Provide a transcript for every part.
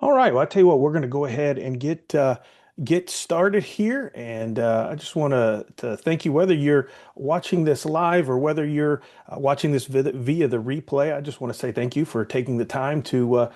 All right. Well, I tell you what, we're going to go ahead and get started here. And I just want to thank you, whether you're watching this live or whether you're watching this via the replay. I just want to say thank you for taking the time to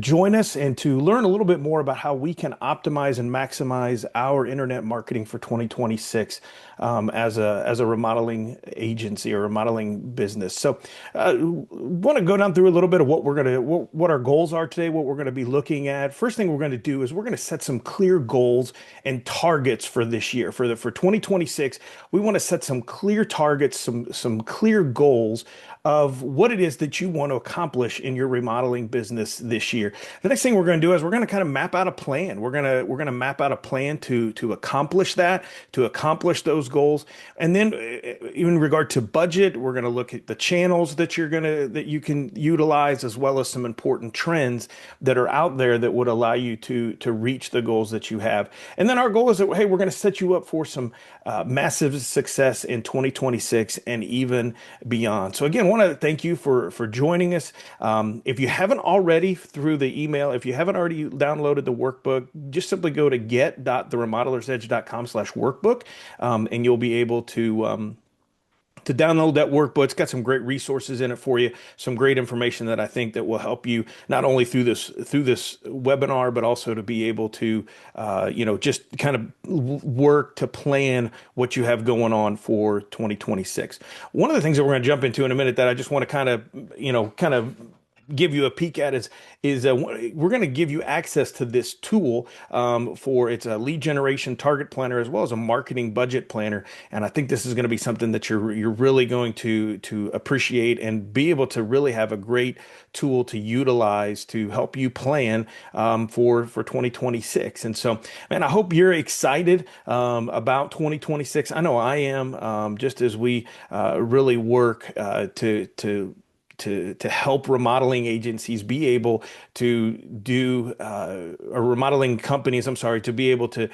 join us and to learn a little bit more about how we can optimize and maximize our internet marketing for 2026 as a remodeling agency or remodeling business. So, want to go down through a little bit of what our goals are today, what we're going to be looking at. First thing we're going to do is we're going to set some clear goals and targets for this year. For 2026, we want to set some clear targets, some clear goals of what it is that you want to accomplish in your remodeling business this year. The next thing we're going to do is we're going to kind of map out a plan. We're going to map out a plan to accomplish that, to accomplish those goals. And then in regard to budget, we're going to look at the channels that you can utilize, as well as some important trends that are out there that would allow you to reach the goals that you have. And then our goal is that, hey, we're going to set you up for some massive success in 2026 and even beyond. So again, want to thank you for joining us. If you haven't already through the email, if you haven't already downloaded the workbook, just simply go to get.theremodelersedge.com/workbook, and you'll be able to download that workbook. It's got some great resources in it for you, some great information that I think that will help you not only through this webinar, but also to be able to just kind of work to plan what you have going on for 2026. One of the things that we're going to jump into in a minute that I just want to kind of give you a peek at is we're going to give you access to this tool for it's a lead generation target planner as well as a marketing budget planner. And I think this is going to be something that you're really going to appreciate and be able to really have a great tool to utilize to help you plan for 2026. And so, man, I hope you're excited about 2026. I know I am, just as we really work to help remodeling agencies be able to do or remodeling companies, I'm sorry, to be able to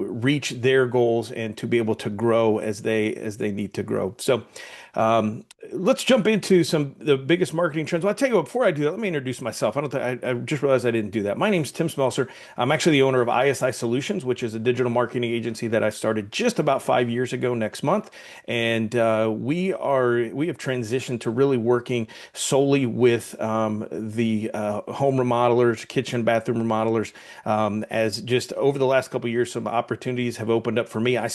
reach their goals and to be able to grow as they need to grow. So let's jump into the biggest marketing trends. Well, I'll tell you what, before I do that, let me introduce myself. I just realized I didn't do that. My name's Tim Smelser. I'm actually the owner of ISI Solutions, which is a digital marketing agency that I started just about 5 years ago next month. And we have transitioned to really working solely with the home remodelers, kitchen, bathroom remodelers. As just over the last couple of years, some opportunities have opened up for me. I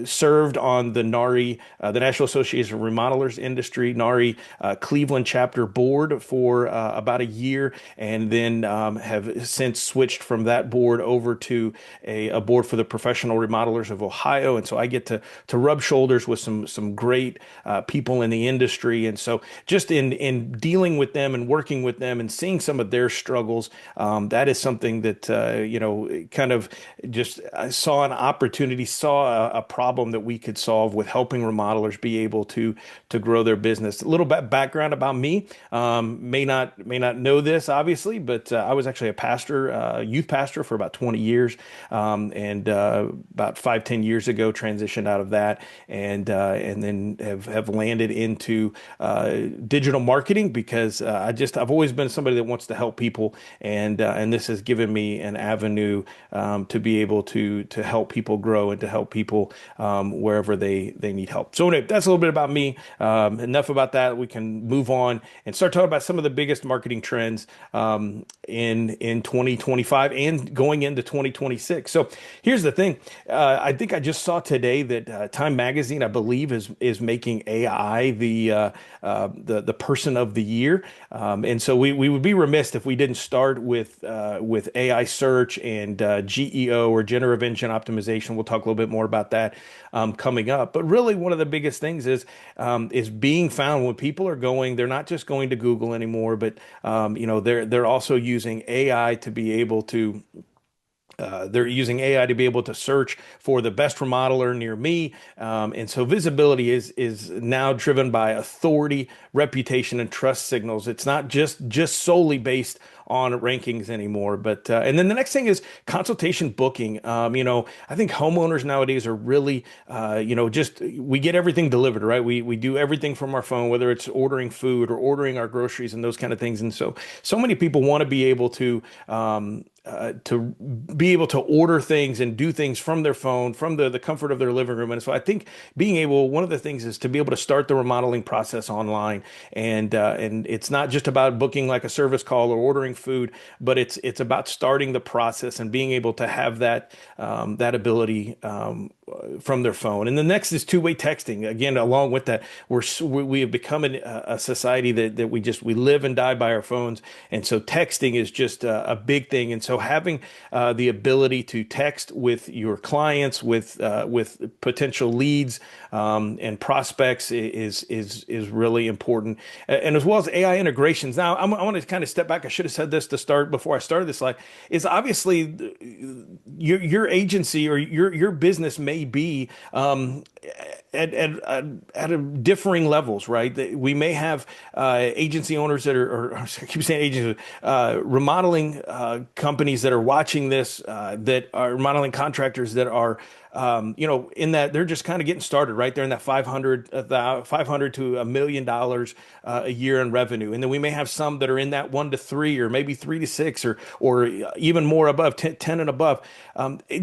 served on the NARI, the National Association of Remodelers Industry, NARI Cleveland chapter board for about a year, and then have since switched from that board over to a board for the Professional Remodelers of Ohio. And so I get to rub shoulders with some great people in the industry. And so just in dealing with them and working with them and seeing some of their struggles, that is something that kind of just I saw an opportunity, saw a problem that we could solve with helping remodelers be able to grow their business. A little bit background about me, may not know this obviously, but I was actually a pastor, youth pastor for about 20 years, and about 5-10 years ago transitioned out of that, and then have landed into digital marketing because I've always been somebody that wants to help people, and this has given me an avenue to be able to help people grow and to help people wherever they need help. So anyway, that's a little bit about me. Enough about that. We can move on and start talking about some of the biggest marketing trends in 2025 and going into 2026. So here's the thing. I think I just saw today that Time Magazine, I believe, is making AI the person of the year. And so we would be remiss if we didn't start with AI search and GEO, or generative engine optimization. We'll talk a little bit more about that coming up. But really, one of the biggest things is being found when people are going. They're not just going to Google anymore, but they're also using AI to be able to. They're using AI to be able to search for the best remodeler near me, and so visibility is now driven by authority, reputation, and trust signals. It's not just solely based on rankings anymore. But and then the next thing is consultation booking. I think homeowners nowadays are really, just we get everything delivered, right? We do everything from our phone, whether it's ordering food or ordering our groceries and those kind of things. And so many people want to be able to be able to order things and do things from their phone, from the comfort of their living room. And so I think one of the things is to be able to start the remodeling process online. And it's not just about booking like a service call or ordering food, but it's about starting the process and being able to have that ability from their phone. And the next is two-way texting. Again, along with that, we have become a society that we live and die by our phones. And so texting is just a big thing. And so having the ability to text with your clients, with potential leads and prospects is really important. And as well as AI integrations. Now, I want to kind of step back. I should have said this to start before I started this. Like, is obviously your agency or your business may be at differing levels, right? We may have agency owners that or I keep saying agencies, remodeling companies that are watching this, that are remodeling contractors that are, in that they're just kind of getting started, right? They're in that 500 to $1 million a year in revenue. And then we may have some that are in that 1 to 3 or maybe 3 to 6 or even more above 10 and above.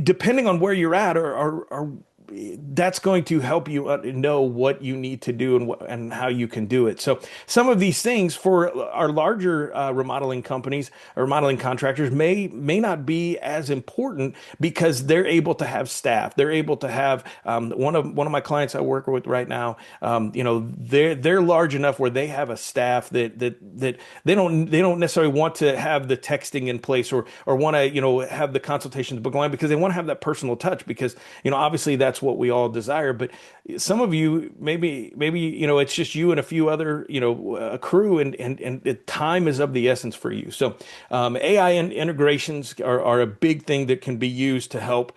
Depending on where you're at are that's going to help you know what you need to do and how you can do it. So some of these things for our larger remodeling companies or remodeling contractors may not be as important because they're able to have staff. They're able to have one of my clients I work with right now. They're large enough where they have a staff that they don't necessarily want to have the texting in place or want to have the consultations book line because they want to have that personal touch because obviously that's what we all desire. But some of you, maybe, it's just you and a few other, a crew and the time is of the essence for you. So, AI integrations are a big thing that can be used to help,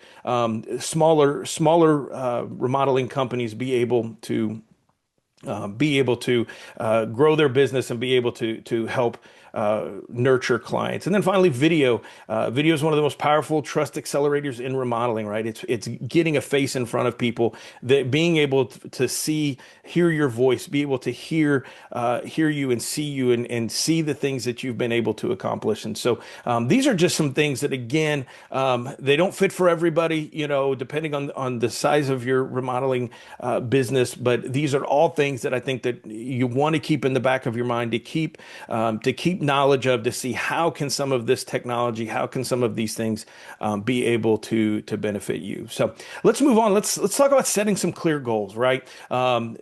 smaller, remodeling companies be able to grow their business and be able to help nurture clients. And then finally, video. Video is one of the most powerful trust accelerators in remodeling, right? It's getting a face in front of people, that being able to hear your voice, be able to hear you and see you and see the things that you've been able to accomplish. And so these are just some things that, again, they don't fit for everybody, depending on the size of your remodeling business. But these are all things that I think that you want to keep in the back of your mind to keep knowledge of, to see how can some of this technology, how can some of these things be able to benefit you. So let's move on. Let's talk about setting some clear goals, right? What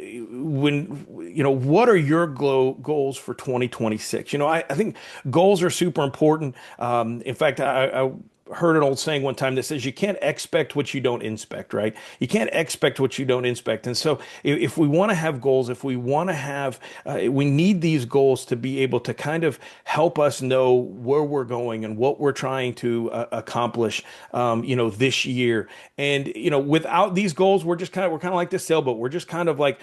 are your goals for 2026? I think goals are super important. In fact, I heard an old saying one time that says you can't expect what you don't inspect, right? You can't expect what you don't inspect. And so if we want to have goals, if we want to have, we need these goals to be able to kind of help us know where we're going and what we're trying to accomplish, this year. And, without these goals, we're kind of like this sailboat. We're just kind of like,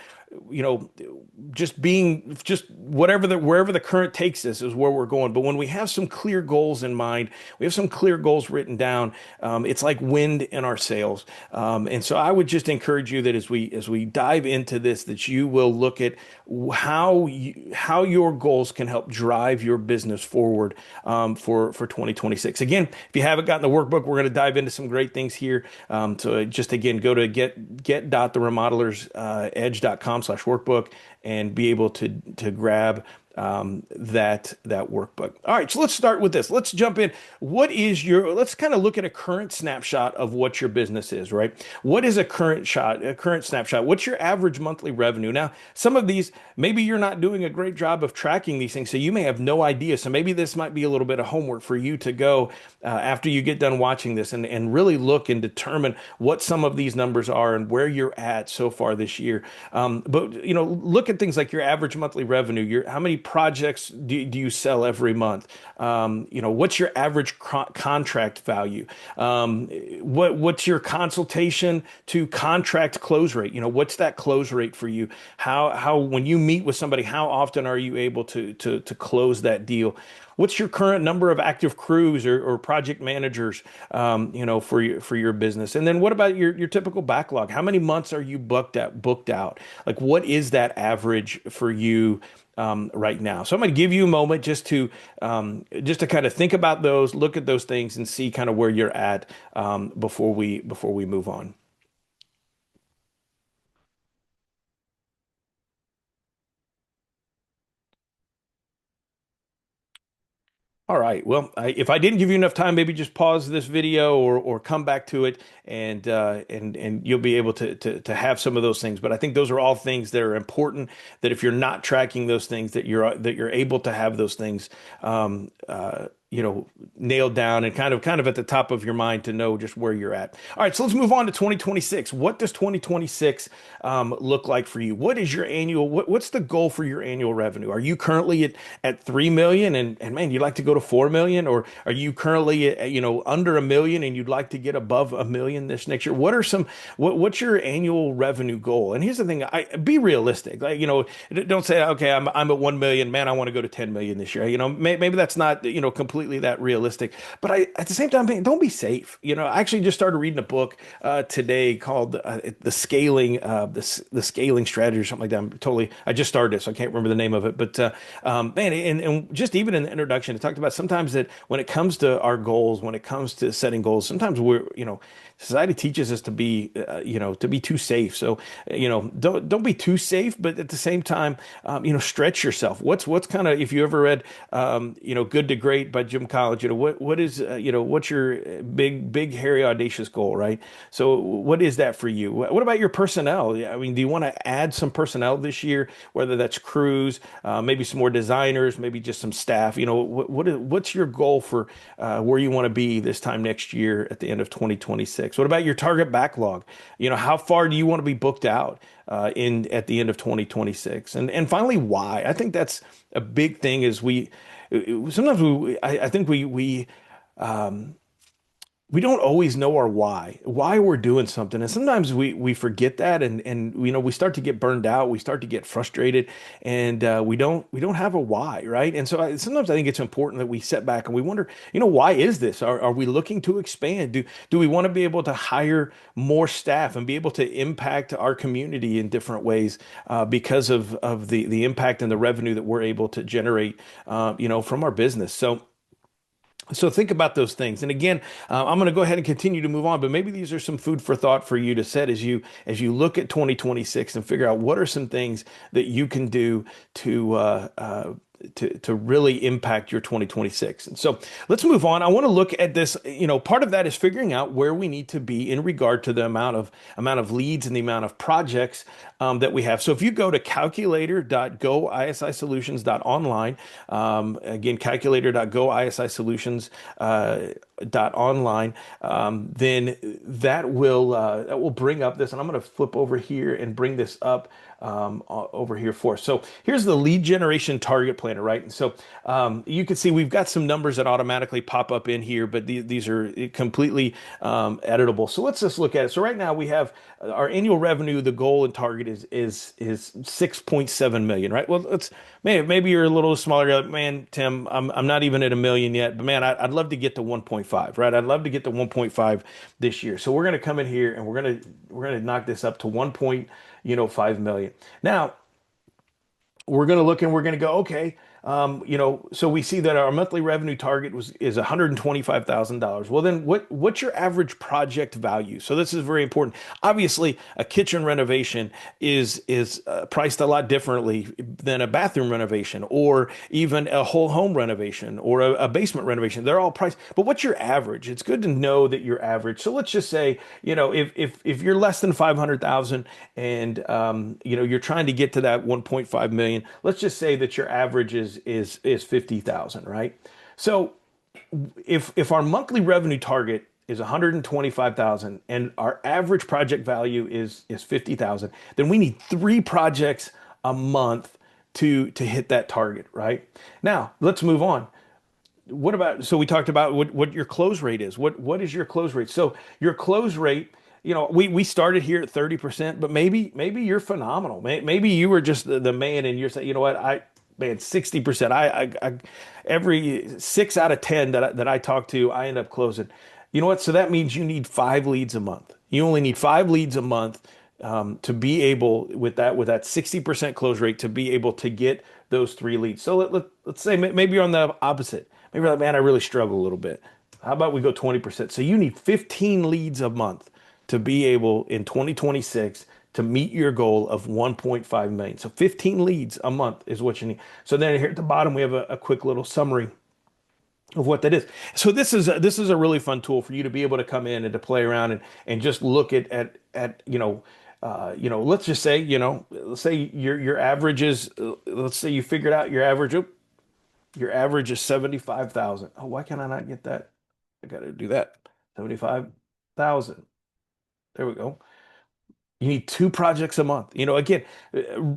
just wherever the current takes us is where we're going. But when we have some clear goals in mind, we have some clear goals written down, it's like wind in our sails. And so I would just encourage you that as we dive into this, that you will look at how your goals can help drive your business forward for 2026. Again, if you haven't gotten the workbook, we're going to dive into some great things here. So just again, go to get.theremodelersedge.com/workbook and be able to grab that workbook. All right, so let's start with this. Let's jump in. Let's kind of look at a current snapshot of what your business is, right? What is a current snapshot? What's your average monthly revenue? Now, some of these, maybe you're not doing a great job of tracking these things, so you may have no idea. So maybe this might be a little bit of homework for you to go after you get done watching this and really look and determine what some of these numbers are and where you're at so far this year. But look at things like your average monthly revenue, how many projects do you sell every month? What's your average contract value? What's your consultation to contract close rate? What's that close rate for you? How when you meet with somebody, how often are you able to close that deal? What's your current number of active crews or project managers, for your business? And then what about your typical backlog? How many months are you booked out? Like, what is that average for you? Right now. So I'm going to give you a moment just to kind of think about those, look at those things, and see kind of where you're at before we move on. All right. Well, if I didn't give you enough time, maybe just pause this video or come back to it, and you'll be able to have some of those things. But I think those are all things that are important. That if you're not tracking those things, that you're able to have those things, um, uh, nailed down and kind of at the top of your mind to know just where you're at. All right. So let's move on to 2026. What does 2026 look like for you? What is your what's the goal for your annual revenue? Are you currently at 3 million and man, you'd like to go to 4 million, or are you currently under a million and you'd like to get above a million this next year? What's your annual revenue goal? And here's the thing, be realistic. Like, don't say, okay, I'm at 1 million, man, I want to go to 10 million this year. Maybe that's not, completely that realistic, but at the same time, man, don't be safe. I actually just started reading a book today called the scaling strategy or something like that. I just started it, so I can't remember the name of it. But man, and just even in the introduction, it talked about sometimes that when it comes to our goals, when it comes to setting goals, sometimes society teaches us to be too safe. So, don't be too safe, but at the same time, stretch yourself. What's kind of, if you ever read, Good to Great by Jim College, what's your big, hairy, audacious goal, right? So what is that for you? What about your personnel? I mean, do you want to add some personnel this year, whether that's crews, maybe some more designers, maybe just some staff? What's your goal for where you want to be this time next year at the end of 2026? What about your target backlog? How far do you want to be booked out in at the end of 2026? And finally, why? I think that's a big thing. Is we sometimes I think we don't always know our why we're doing something. And sometimes we forget that, and we start to get burned out, we start to get frustrated, and we don't have a why, right? And so sometimes I think it's important that we sit back and we wonder, why is this? Are we looking to expand? Do we want to be able to hire more staff and be able to impact our community in different ways, because of the impact and the revenue that we're able to generate, from our business? So think about those things. And again, I'm going to go ahead and continue to move on, but maybe these are some food for thought for you to set as you look at 2026 and figure out what are some things that you can do to really impact your 2026. And so let's move on. I want to look at this. Part of that is figuring out where we need to be in regard to the amount of leads and the amount of projects that we have. So if you go to calculator.go-isisolutions.online, again, calculator.go-isisolutions dot online, then that will bring up this, and I'm going to flip over here and bring this up over here for us. So here's the lead generation target planner, right? And so you can see we've got some numbers that automatically pop up in here, but these are completely editable. So let's just look at it. So right now we have our annual revenue. The goal and target is 6.7 million, right? Well, maybe you're a little smaller. You're like, man, Tim, I'm not even at a million yet, but man, I'd love to get to 1.5, right? I'd love to get to 1.5 this year. So we're going to come in here and we're going to knock this up to 1.5 million. Now, we're going to look and we're going to go, okay, so we see that our monthly revenue target is $125,000. Well, then what's your average project value? So this is very important. Obviously, a kitchen renovation is priced a lot differently than a bathroom renovation, or even a whole home renovation, or a basement renovation. They're all priced, but what's your average? It's good to know that your average. So let's just say, if you're less than 500,000 and you're trying to get to that 1.5 million, let's just say that your average is 50,000, right? So if our monthly revenue target is 125,000 and our average project value is 50,000, then we need 3 projects a month to hit that target, right? Now, let's move on. So we talked about what your close rate is. What is your close rate? So your close rate, we started here at 30%, but maybe you're phenomenal. Maybe you were just the man and you're saying, you know what, man, 60%. Every 6 out of 10 that I talk to, I end up closing. You know what? So that means you need 5 leads a month. You only need 5 leads a month to be able, with that 60% close rate, to be able to get those 3 leads. So let's say maybe you're on the opposite. Maybe you're like, man, I really struggle a little bit. How about we go 20%? So you need 15 leads a month to be able in 2026 to meet your goal of 1.5 million. So 15 leads a month is what you need. So then here at the bottom, we have a quick little summary of what that is. So this is a really fun tool for you to be able to come in and to play around and just look at let's just say, let's say your average is, let's say you figured out your average. Your average is 75,000. Oh, why can I not get that? I got to do that. 75,000. There we go. You need 2 projects a month. Again,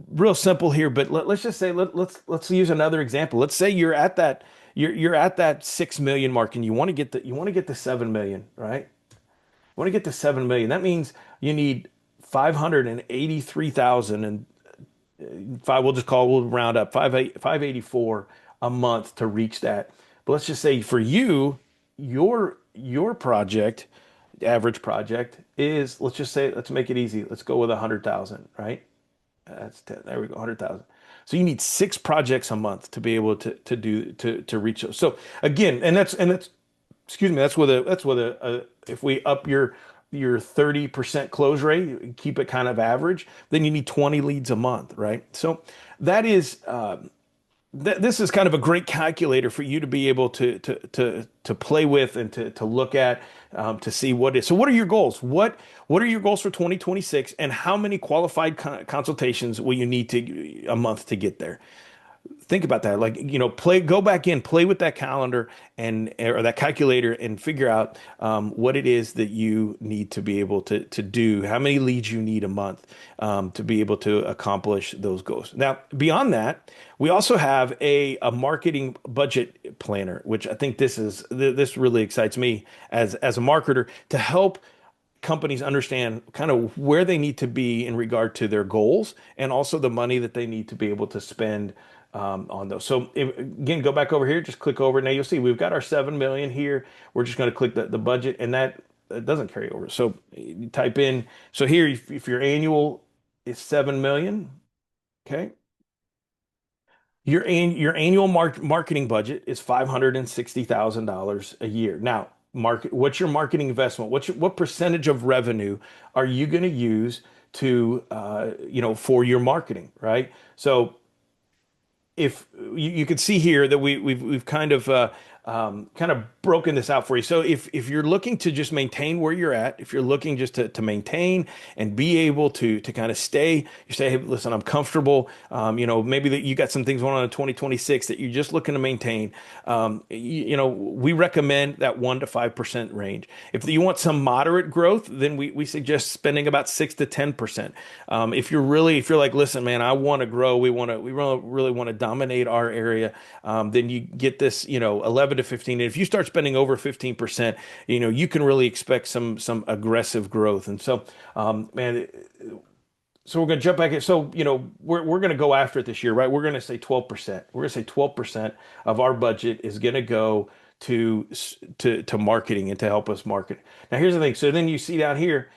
real simple here, but let's just say let's use another example. Let's say you're at that 6 million mark and you want to get to 7 million, right? You want to get to 7 million. That means you need 583,000 and five. We'll round up 584 a month to reach that. But let's just say for you, your project, average project is, let's just say, let's make it easy. Let's go with 100,000, right? That's 10. There we go, 100,000. So you need 6 projects a month to be able to reach those. So again, and that's excuse me, that's with a if we up your 30% close rate, keep it kind of average, then you need 20 leads a month, right? So that is this is kind of a great calculator for you to be able to play with and to look at, to see what is. So what are your goals? What are your goals for 2026, and how many qualified consultations will you need to a month to get there? Think about that. Like, go back in, play with that calendar or that calculator, and figure out what it is that you need to be able to do, how many leads you need a month to be able to accomplish those goals. Now, beyond that, we also have a marketing budget planner, which I think this really excites me as a marketer, to help companies understand kind of where they need to be in regard to their goals, and also the money that they need to be able to spend on those. So again, go back over here, just click over. Now you'll see we've got our 7 million here. We're just going to click the budget, and that doesn't carry over. So you type in, so here, if your annual is 7 million, okay, your annual marketing budget is $560,000 a year. Now, what's your marketing investment? What percentage of revenue are you going to use to for your marketing, right? So if you can see here that we've kind of broken this out for you. So if you're looking to just maintain where you're at, if you're looking just to maintain and be able to kind of stay, you say, hey, listen, I'm comfortable. Maybe that you got some things going on in 2026 that you're just looking to maintain. We recommend that 1 to 5% range. If you want some moderate growth, then we suggest spending about 6 to 10%. If you're like, listen, man, I want to grow. We really want to dominate our area. Then you get this, 11 to 15. And if you start spending over 15%, you can really expect some aggressive growth. And so, man, so we're going to jump back in. So, we're going to go after it this year, right? We're going to say 12%. We're going to say 12% of our budget is going to go to marketing and to help us market. Now, here's the thing. So then you see down here,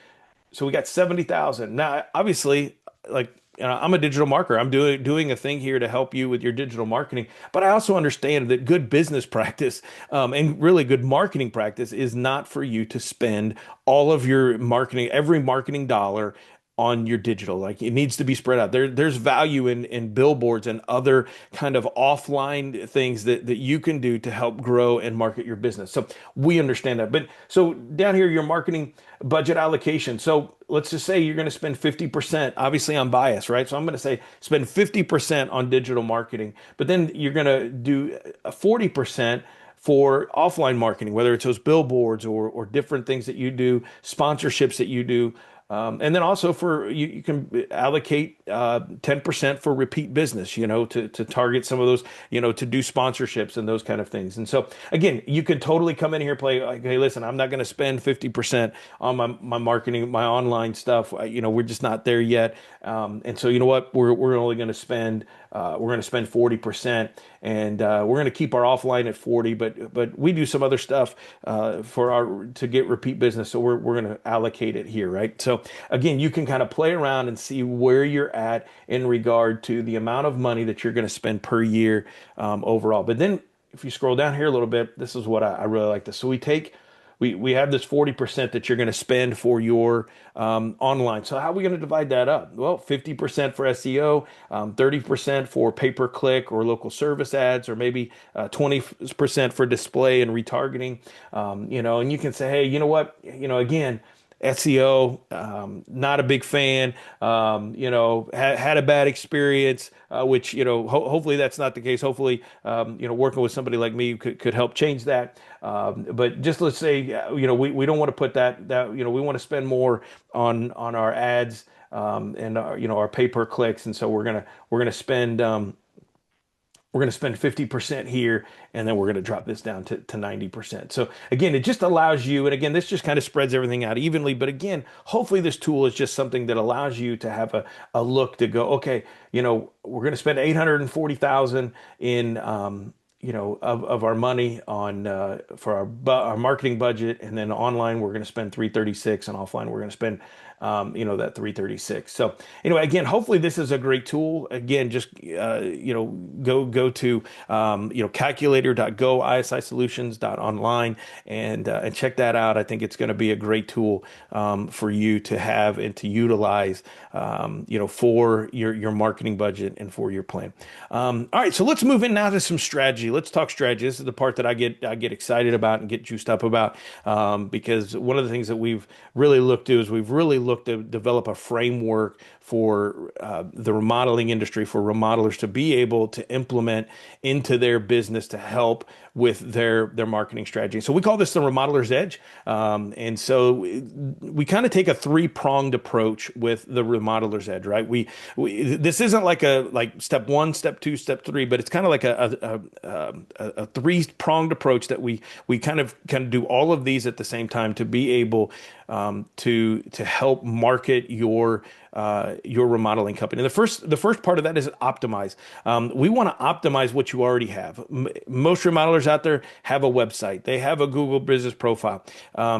so we got 70,000. Now, obviously, like, I'm a digital marketer. I'm doing a thing here to help you with your digital marketing. But I also understand that good business practice, and really good marketing practice, is not for you to spend all of your marketing, every marketing dollar, on your digital. Like, it needs to be spread out. There's value in billboards and other kind of offline things that you can do to help grow and market your business. So we understand that. But so down here, your marketing budget allocation. So let's just say you're going to spend 50%. Obviously, I'm biased, right? So I'm going to say spend 50% on digital marketing, but then you're going to do a 40% for offline marketing, whether it's those billboards or different things that you do, sponsorships that you do. And then also for you can allocate 10% for repeat business, to target some of those, to do sponsorships and those kind of things. And so again, you could totally come in here, play like, hey, listen, I'm not going to spend 50% on my marketing, my online stuff. We're just not there yet. And so you know what, we're only going to spend we're going to spend 40%, and we're going to keep our offline at 40, but we do some other stuff for our to get repeat business, so we're going to allocate it here, right? So again, you can kind of play around and see where you're at in regard to the amount of money that you're going to spend per year overall. But then if you scroll down here a little bit, this is what I really like this. So we have this 40% that you're going to spend for your online. So how are we going to divide that up? Well, 50% for SEO, 30% for pay-per-click or local service ads, or maybe 20% for display and retargeting. And you can say, hey, you know what? Again, SEO, not a big fan. Had a bad experience, which hopefully that's not the case. Hopefully, working with somebody like me could help change that. But just let's say, we don't want to put that we want to spend more on our ads and our pay per clicks, and so we're gonna spend. We're going to spend 50% here, and then we're going to drop this down to 90%. So again, it just allows you, and again, this just kind of spreads everything out evenly. But again, hopefully this tool is just something that allows you to have a look to go, okay, we're going to spend 840,000 in, of our money on for our marketing budget, and then online we're going to spend 336, and offline we're going to spend that 336. So anyway, again, hopefully this is a great tool. Again, just go to calculator.go, isisolutions.online, and check that out. I think it's going to be a great tool for you to have and to utilize for your marketing budget and for your plan. All right, so let's move in now to some strategy. Let's talk strategy. This is the part that I get excited about and get juiced up about, because one of the things that we've really looked to is we've really looked to develop a framework for the remodeling industry, for remodelers to be able to implement into their business to help with their marketing strategy. So we call this the Remodeler's Edge. And so we kind of take a three-pronged approach with the Remodeler's Edge, right? We this isn't like step one, step two, step three, but it's kind of like a three-pronged approach that we kind of do all of these at the same time to be able to help market your remodeling company. The first part of that is optimize. We want to optimize what you already have. Most remodelers out there have a website. They have a Google business profile.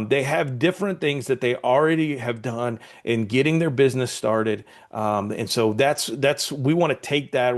They have different things that they already have done in getting their business started. And so we want to take that.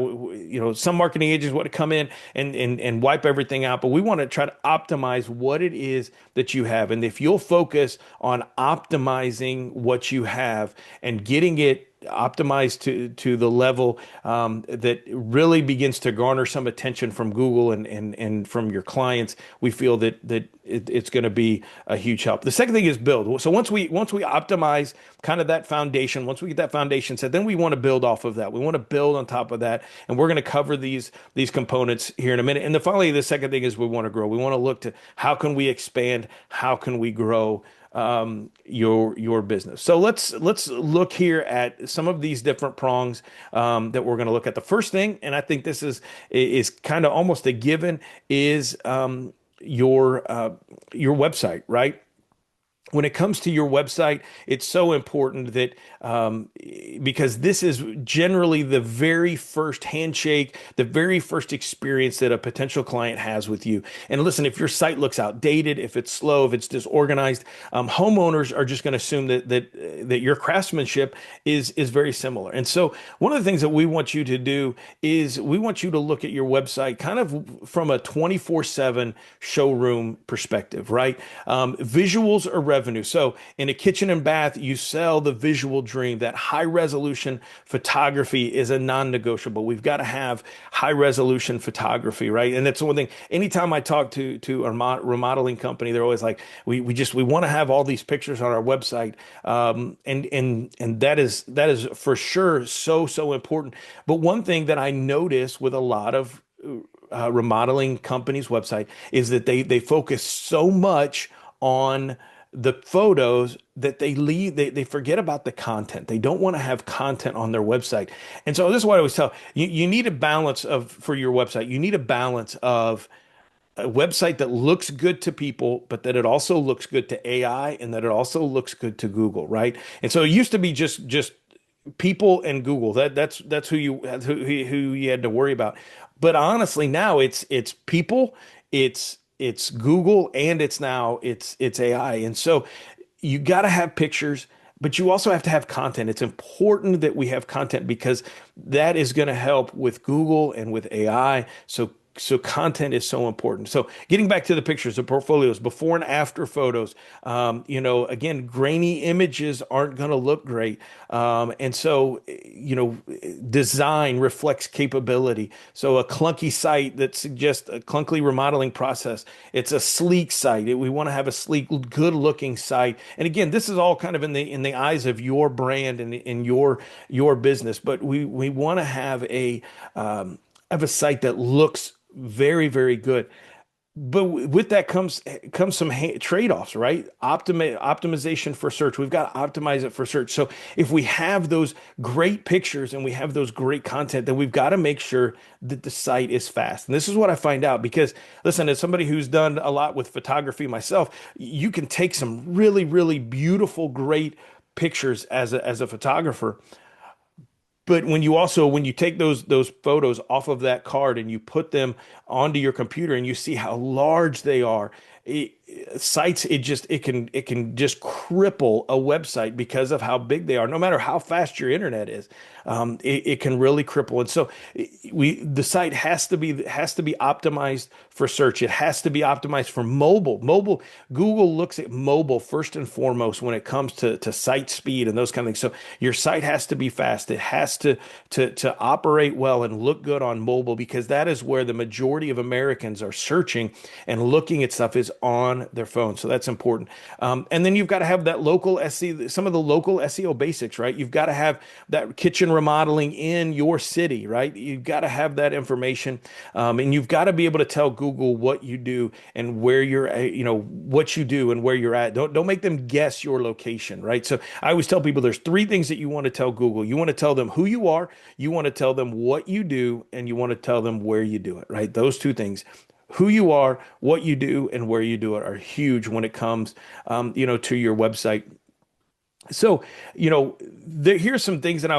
Some marketing agents want to come in and wipe everything out, but we want to try to optimize what it is that you have. And if you'll focus on optimizing what you have and getting it optimized to the level that really begins to garner some attention from Google and from your clients, we feel that it's going to be a huge help. The second thing is build. So once we optimize kind of that foundation, once we get that foundation set, then we want to build off of that. We want to build on top of that, and we're going to cover these components here in a minute. And finally, the second thing is we want to grow. We want to look to how can we expand, how can we grow your business. So let's look here at some of these different prongs that we're going to look at. The first thing, and I think this is kind of almost a given, is your website, right? When it comes to your website, it's so important that because this is generally the very first handshake, the very first experience that a potential client has with you. And listen, if your site looks outdated, if it's slow, if it's disorganized, homeowners are just going to assume that your craftsmanship is very similar. And so one of the things that we want you to do is we want you to look at your website kind of from a 24/7 showroom perspective, right? Visuals are revenue. So in a kitchen and bath, you sell the visual dream. That high resolution photography is a non-negotiable. We've got to have high resolution photography, right? And that's one thing. Anytime I talk to a remodeling company, they're always like, we want to have all these pictures on our website, and that is for sure so important. But one thing that I notice with a lot of remodeling companies' website is that they focus so much on the photos that they forget about the content. They don't want to have content on their website. And so this is what I always tell you need a balance for your website. You need a balance of a website that looks good to people, but that it also looks good to AI, and that it also looks good to Google, right? And so it used to be just people and Google. That's who you had to worry about. But honestly, now it's people, it's Google, and it's AI. And so you got to have pictures, but you also have to have content. It's important that we have content because that is going to help with Google and with AI. So content is so important. So getting back to the pictures, the portfolios, before and after photos, again, grainy images aren't going to look great. And so, design reflects capability. So a clunky site that suggests a clunky remodeling process, it's a sleek site. We want to have a sleek, good looking site. And again, this is all kind of in the eyes of your brand and in your business. But we want to have a site that looks very, very good. But with that comes some trade-offs, right? Optimization for search. We've got to optimize it for search. So if we have those great pictures and we have those great content, then we've got to make sure that the site is fast. And this is what I find out because, listen, as somebody who's done a lot with photography myself, you can take some really, really beautiful, great pictures as a photographer, but when you take those photos off of that card and you put them onto your computer and you see how large they are, sites it can just cripple a website because of how big they are. No matter how fast your internet is, it can really cripple. And so the site has to be optimized for search. It has to be optimized for mobile. Google looks at mobile first and foremost when it comes to site speed and those kind of things. So your site has to be fast. It has to operate well and look good on mobile because that is where the majority of Americans are searching and looking at stuff is on their phone. So that's important. And then you've got to have that local SEO, some of the local SEO basics, right? You've got to have that kitchen remodeling in your city, right? You've got to have that information. And you've got to be able to tell Google what you do and where you're, what you do and where you're at. Don't make them guess your location, right? So I always tell people there's three things that you want to tell Google. You want to tell them who you are, you want to tell them what you do, and you want to tell them where you do it, right? Those two things. Who you are, what you do, and where you do it are huge when it comes, to your website. So, here's some things that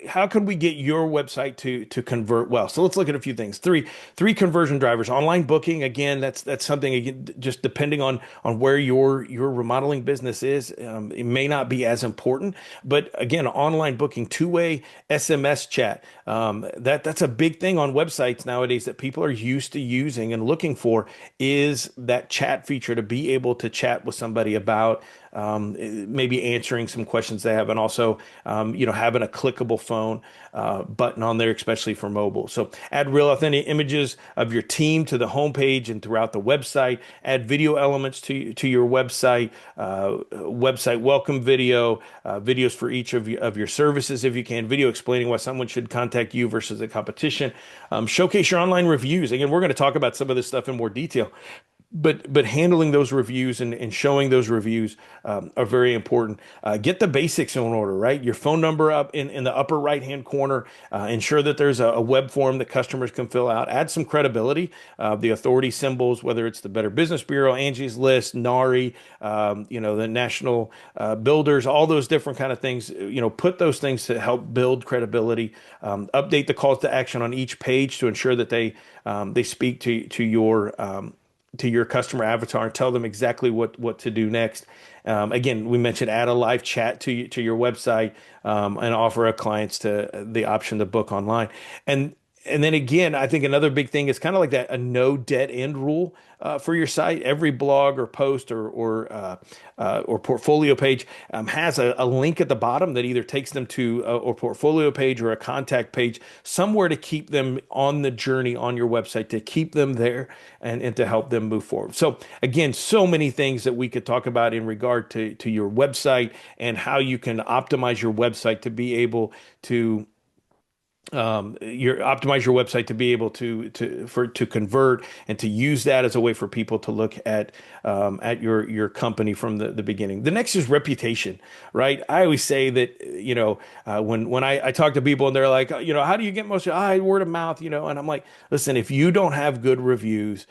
how can we get your website to convert well? So let's look at a few things. Three conversion drivers. Online booking, again, that's something again, just depending on where your remodeling business is, it may not be as important. But again, online booking, two-way SMS chat. That's a big thing on websites nowadays that people are used to using and looking for is that chat feature to be able to chat with somebody about maybe answering some questions they have, and also, having a clickable phone button on there, especially for mobile. So add real authentic images of your team to the homepage and throughout the website. Add video elements to your website, website welcome video, videos for each of your services if you can, video explaining why someone should contact you versus the competition. Showcase your online reviews. Again, we're going to talk about some of this stuff in more detail. But handling those reviews and showing those reviews are very important. Get the basics in order, right? Your phone number up in the upper right hand corner. Ensure that there's a web form that customers can fill out. Add some credibility. The authority symbols, whether it's the Better Business Bureau, Angie's List, NARI, the National Builders, all those different kind of things. Put those things to help build credibility. Update the calls to action on each page to ensure that they speak to your customer avatar and tell them exactly what to do next. Again, we mentioned add a live chat to your website, and offer our clients the option to book online. And then again, I think another big thing is kind of like that a no dead end rule for your site. Every blog or post or portfolio page has a link at the bottom that either takes them to a portfolio page or a contact page, somewhere to keep them on the journey on your website, to keep them there and to help them move forward. So again, so many things that we could talk about in regard to your website and how you can optimize your website to be able to optimize your website to be able to convert and to use that as a way for people to look at your company from the beginning. The next is reputation, right? I always say that when I talk to people and they're like, how do you get most word of mouth, and I'm like, listen, if you don't have good reviews,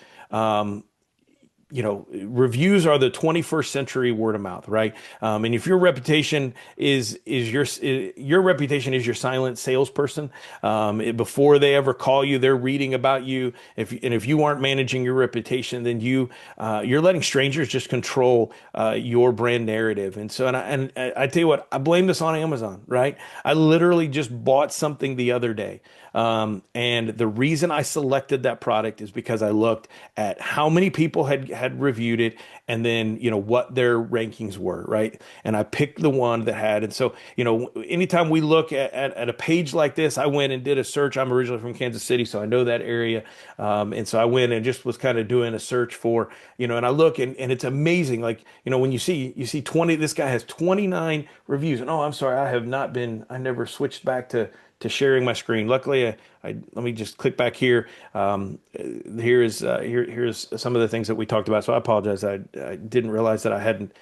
reviews are the 21st century word of mouth, right? And if your reputation is your reputation is your silent salesperson. Before they ever call you, they're reading about you. If you aren't managing your reputation, then you're letting strangers just control your brand narrative. And so, and I tell you what, I blame this on Amazon, right? I literally just bought something the other day. And the reason I selected that product is because I looked at how many people had reviewed it, and then what their rankings were, right? And I picked the one that had. And so anytime we look at a page like this, I went and did a search. I'm originally from Kansas City, so I know that area. And so I went and just was kind of doing a search for, and I look, and it's amazing. Like, when you see 20, this guy has 29 reviews. And oh, I'm sorry, I never switched back to sharing my screen. Luckily, let me just click back here. Here's some of the things that we talked about. So I apologize. I didn't realize that I hadn't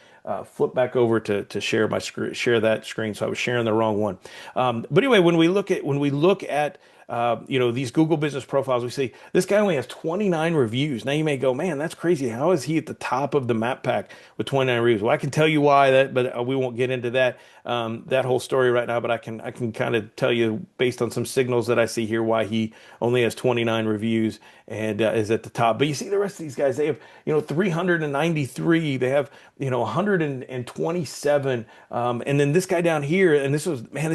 flipped back over to share my screen, share that screen. So I was sharing the wrong one. But anyway, when we look at these Google business profiles, we see this guy only has 29 reviews. Now you may go, man, that's crazy. How is he at the top of the map pack with 29 reviews? Well, I can tell you why that, but we won't get into that whole story right now. But I can kind of tell you based on some signals that I see here why he only has 29 reviews and is at the top. But you see the rest of these guys, they have 393. They have 127. And then this guy down here, and this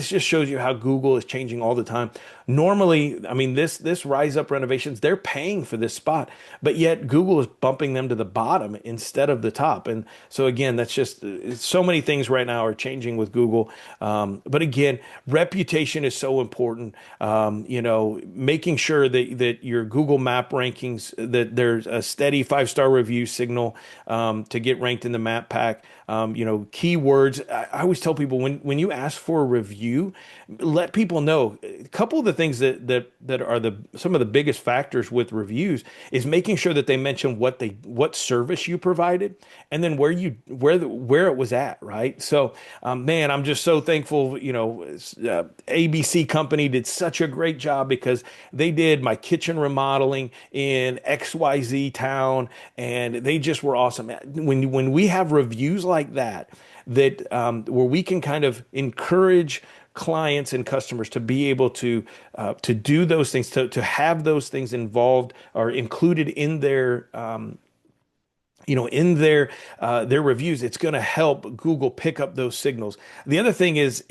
just shows you how Google is changing all the time. Normally, I mean, this Rise Up Renovations, they're paying for this spot, but yet Google is bumping them to the bottom instead of the top. And so again, that's just so many things right now are changing with Google. But again, reputation is so important. Making sure that your Google Map rankings, that there's a steady 5-star review signal to get ranked in the map pack. Keywords. I always tell people when you ask for a review, let people know. A couple of the things that are some of the biggest factors with reviews is making sure that they mention what service you provided, and then where it was at, right? So, man, I'm just so thankful. ABC Company did such a great job because they did my kitchen remodeling in XYZ town, and they just were awesome. When we have reviews like that where we can kind of encourage clients and customers to be able to do those things, to have those things involved or included in their reviews, it's going to help Google pick up those signals. The other thing is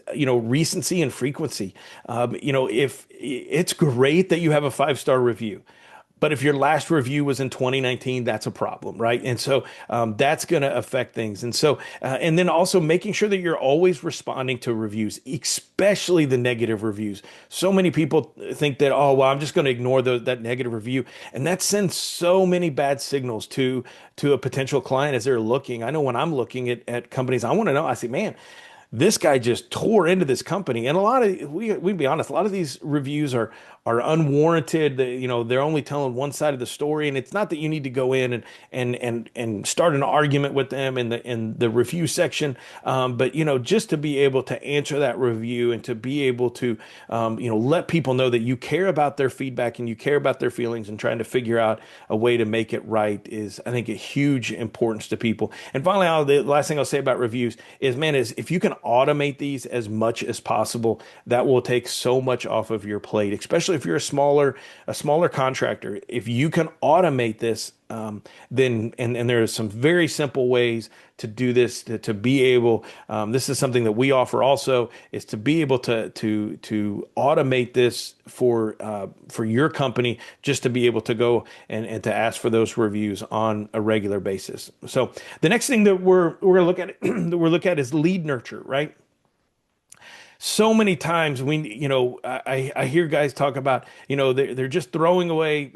recency and frequency. If it's great that you have a 5-star review, but if your last review was in 2019, that's a problem, right? And so that's going to affect things. And so, and then also making sure that you're always responding to reviews, especially the negative reviews. So many people think that, oh, well, I'm just going to ignore that negative review. And that sends so many bad signals to a potential client as they're looking. I know when I'm looking at companies, I want to know, I say, man, this guy just tore into this company. And a lot of we'd be honest, a lot of these reviews are unwarranted. They're only telling one side of the story. And it's not that you need to go in and start an argument with them in the review section. But just to be able to answer that review and to be able to let people know that you care about their feedback and you care about their feelings, and trying to figure out a way to make it right is, I think, a huge importance to people. And finally, the last thing I'll say about reviews is, man, is if you can automate these as much as possible, that will take so much off of your plate, especially if you're a smaller contractor. If you can automate this, then there are some very simple ways to do this, to be able, this is something that we offer also, is to be able to automate this for your company, just to be able to go and to ask for those reviews on a regular basis. So the next thing that we're going to look at is lead nurture, right? So many times I hear guys talk about, they're just throwing away.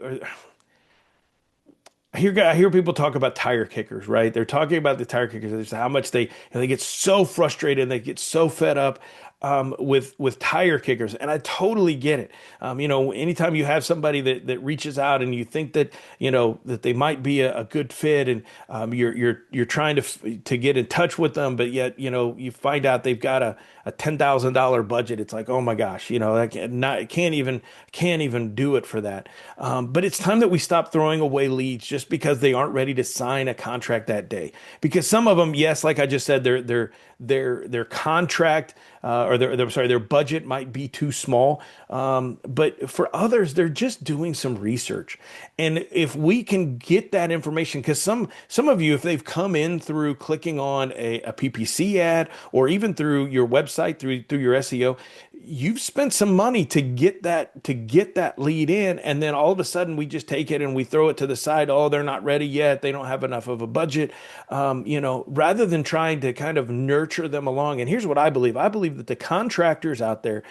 I hear people talk about tire kickers, right? They're talking about the tire kickers, how much they get so frustrated and they get so fed up. with tire kickers, and I totally get it. Anytime you have somebody that reaches out and you think that that they might be a good fit, and you're trying to get in touch with them, but yet you find out they've got a $10,000 budget. It's like, oh my gosh, I can't even do it for that. But it's time that we stop throwing away leads just because they aren't ready to sign a contract that day. Because some of them, yes, like I just said, their contract or their budget might be too small. But for others, they're just doing some research. And if we can get that information, because some of you, if they've come in through clicking on a PPC ad or even through your website, through your SEO, you've spent some money to get that lead in, and then all of a sudden we just take it and we throw it to the side. Oh, they're not ready yet. They don't have enough of a budget. Rather than trying to kind of nurture them along. And here's what I believe. I believe that the contractors out there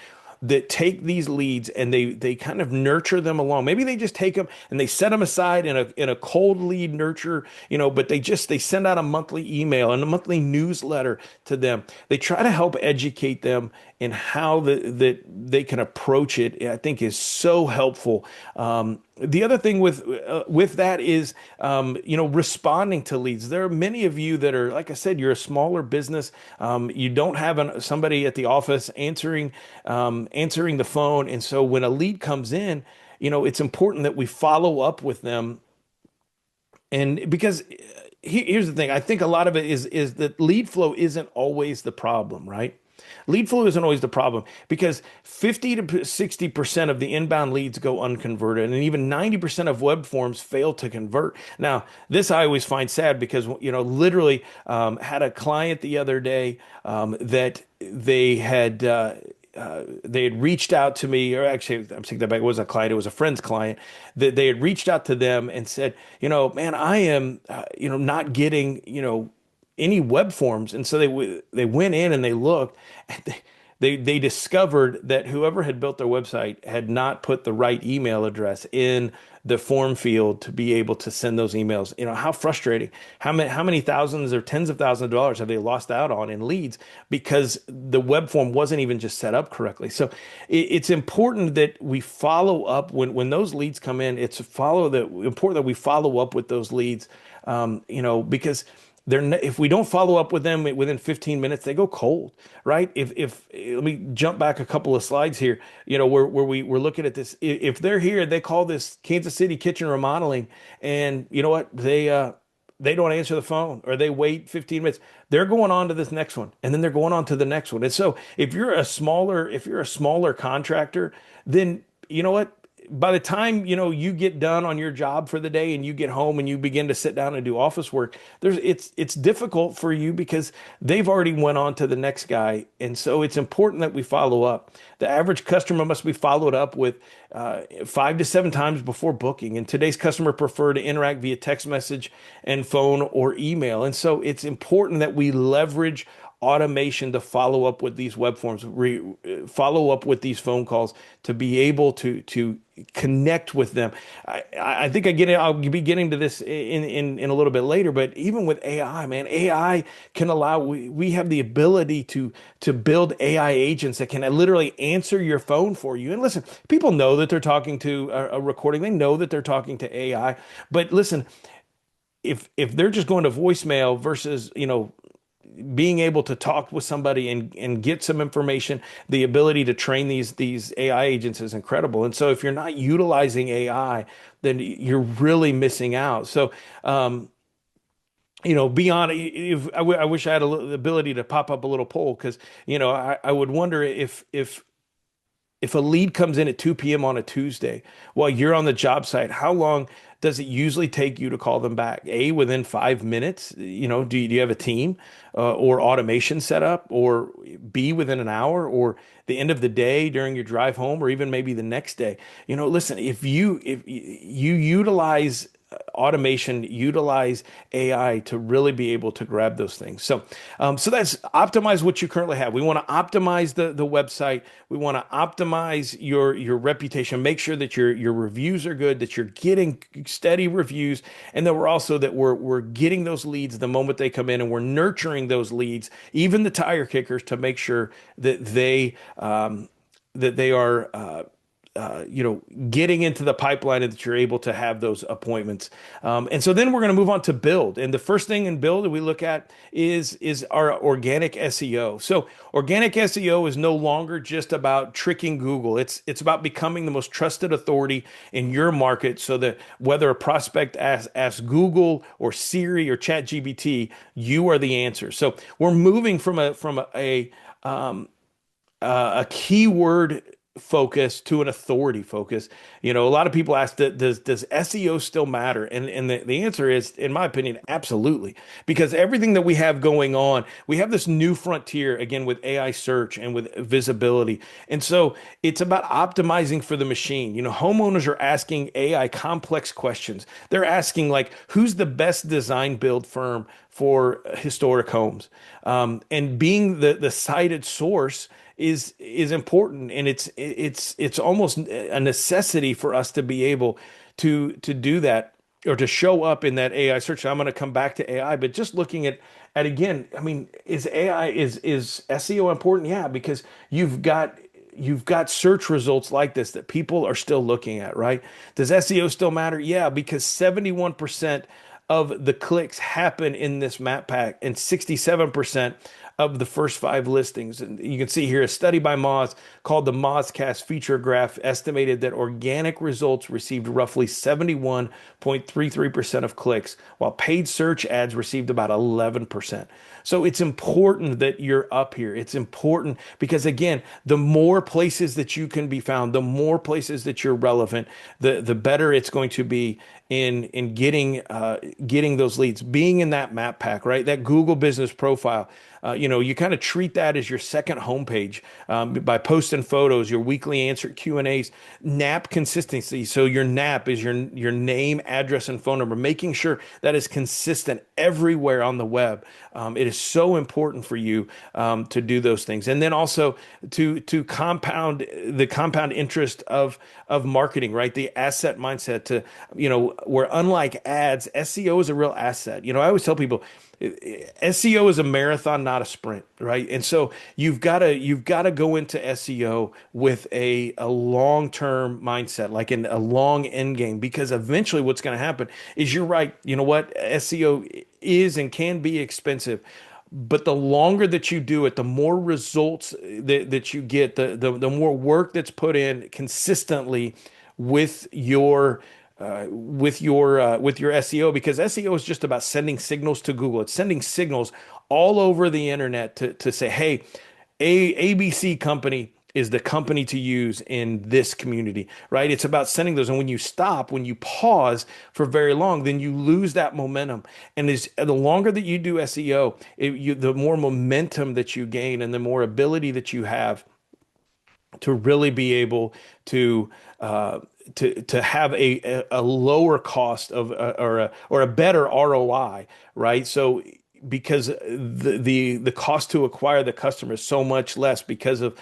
that take these leads and they kind of nurture them along. Maybe they just take them and they set them aside in a cold lead nurture, but they send out a monthly email and a monthly newsletter to them. They try to help educate them in how that they can approach it. I think is so helpful. The other thing with that is, responding to leads. There are many of you that are, like I said, you're a smaller business. You don't have somebody at the office answering the phone, and so when a lead comes in, it's important that we follow up with them. And because here's the thing, I think a lot of it is that lead flow isn't always the problem, right? Lead flow isn't always the problem because 50 to 60% of the inbound leads go unconverted, and even 90% of web forms fail to convert. Now, this I always find sad because, literally had a client the other day that they had reached out to me, or actually, I'm taking that back. It wasn't a client; it was a friend's client. That they had reached out to them and said, man, I am, not getting, any web forms. And so they went in and they looked, and they discovered that whoever had built their website had not put the right email address in the form field to be able to send those emails. How frustrating. How many thousands or tens of thousands of dollars have they lost out on in leads because the web form wasn't even just set up correctly? So it's important that we follow up when those leads come in. Important that we follow up with those leads, because if we don't follow up with them within 15 minutes, they go cold, right? If let me jump back a couple of slides here, where we're looking at this. If they're here, they call this Kansas City Kitchen Remodeling, and you know what? They don't answer the phone, or they wait 15 minutes. They're going on to this next one, and then they're going on to the next one. And so if you're a smaller contractor, then you know what? By the time you get done on your job for the day and you get home and you begin to sit down and do office work, it's difficult for you because they've already went on to the next guy. And so it's important that we follow up. The average customer must be followed up with 5 to 7 times before booking, and today's customer prefer to interact via text message and phone or email. And so it's important that we leverage automation to follow up with these web forms, follow up with these phone calls to be able to connect with them. I think I'll be getting to this in a little bit later, but even with AI, man, AI can allow, we have the ability to build AI agents that can literally answer your phone for you. And listen, people know that they're talking to a recording. They know that they're talking to AI, but listen, if they're just going to voicemail versus, being able to talk with somebody and get some information, the ability to train these AI agents is incredible. And so if you're not utilizing AI, then you're really missing out. So, beyond, I wish I had the ability to pop up a little poll because, I would wonder if a lead comes in at 2 p.m. on a Tuesday while you're on the job site, how long does it usually take you to call them back? A, within 5 minutes, do you have a team or automation set up? Or B, within an hour, or the end of the day during your drive home, or even maybe the next day? Listen, if you utilize automation, utilize AI to really be able to grab those things. So that's optimize what you currently have. We want to optimize the website. We want to optimize your reputation. Make sure that your reviews are good, that you're getting steady reviews, and that we're getting those leads the moment they come in, and we're nurturing those leads, even the tire kickers, to make sure that they are getting into the pipeline and that you're able to have those appointments. And so then we're going to move on to build. And the first thing in build that we look at is our organic SEO. So organic SEO is no longer just about tricking Google. It's about becoming the most trusted authority in your market, so that whether a prospect asks Google or Siri or ChatGPT, you are the answer. So we're moving from a keyword focus to an authority focus. A lot of people ask, does SEO still matter? And the answer is, in my opinion, absolutely. Because everything that we have going on, we have this new frontier again with AI search and with visibility. And so it's about optimizing for the machine. Homeowners are asking AI complex questions. They're asking, like, who's the best design build firm for historic homes? And being the cited source is important, and it's almost a necessity for us to be able to do that, or to show up in that AI search. I'm going to come back to AI, but just looking at again, I mean, is SEO important? Yeah, because you've got search results like this that people are still looking at, right? Does SEO still matter? Yeah, because 71% of the clicks happen in this map pack, and 67% of the first five listings. And you can see here a study by Moz called the Mozcast Feature Graph estimated that organic results received roughly 71.33% of clicks, while paid search ads received about 11%. So it's important that you're up here. It's important because, again, the more places that you can be found, the more places that you're relevant, the better it's going to be in getting those leads, being in that map pack, right? That Google business profile. You kind of treat that as your second homepage, by posting photos, your weekly answer Q&As, NAP consistency. So your NAP is your name, address, and phone number, making sure that is consistent everywhere on the web. It is so important for you to do those things, and then also to compound the compound interest of marketing, right? The asset mindset where, unlike ads, SEO is a real asset. I always tell people, SEO is a marathon, not a sprint, right? And so you've got to go into SEO with a long-term mindset, like in a long end game, because eventually what's going to happen is, you're right. You know what? SEO is and can be expensive, but the longer that you do it, the more results that you get, the more work that's put in consistently with your SEO, because SEO is just about sending signals to Google. It's sending signals all over the internet to say, hey, ABC company is the company to use in this community, right? It's about sending those. And when you pause for very long, then you lose that momentum. And the longer that you do SEO, the more momentum that you gain, and the more ability that you have to really be able to have a lower cost of, or a better ROI, right? So because the cost to acquire the customer is so much less because of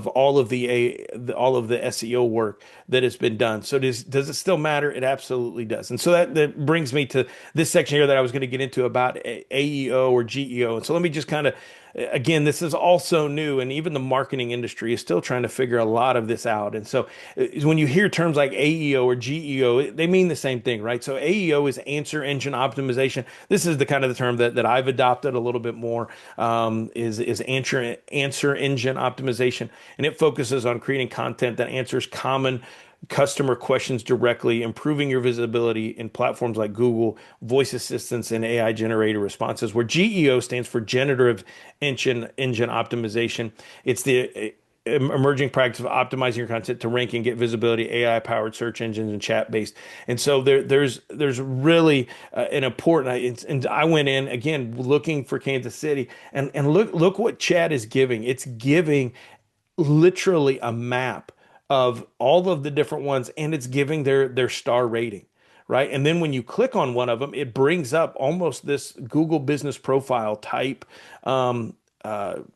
all of the SEO work that has been done. So does it still matter? It absolutely does. And so that brings me to this section here that I was going to get into about AEO or GEO. And so let me just kind of, again, this is also new, and even the marketing industry is still trying to figure a lot of this out. And so when you hear terms like AEO or GEO, they mean the same thing, right? So AEO is answer engine optimization. This is the kind of the term that I've adopted a little bit more, is answer engine optimization. And it focuses on creating content that answers common customer questions directly, improving your visibility in platforms like Google, voice assistants, and AI generated responses. Where GEO stands for generative engine optimization. It's the emerging practice of optimizing your content to rank and get visibility, AI powered search engines and chat based. And so there's really an important, and I went in again looking for Kansas City, and look what chat is giving. It's giving literally a map of all of the different ones, and it's giving their star rating, right? And then when you click on one of them, it brings up almost this Google Business Profile type, um,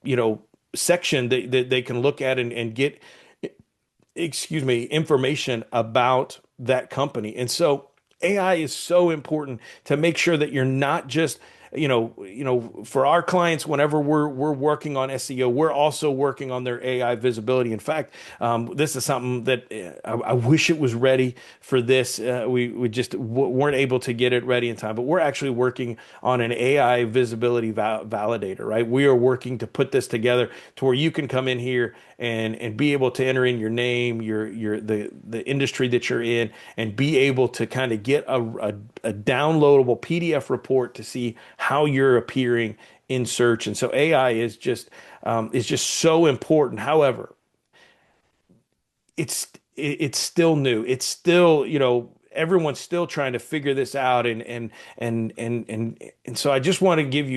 you know, section that they can look at and get, excuse me, information about that company. And so AI is so important to make sure that you're not just, for our clients, whenever we're working on SEO, we're also working on their AI visibility. In fact, this is something that I wish it was ready for this. We just weren't able to get it ready in time, but we're actually working on an AI visibility validator, right? We are working to put this together to where you can come in here and be able to enter in your name, the industry that you're in, and be able to kind of get a downloadable PDF report to see how you're appearing in search. And so AI is just so important. However, it's still new. It's still, everyone's still trying to figure this out, and so I just want to give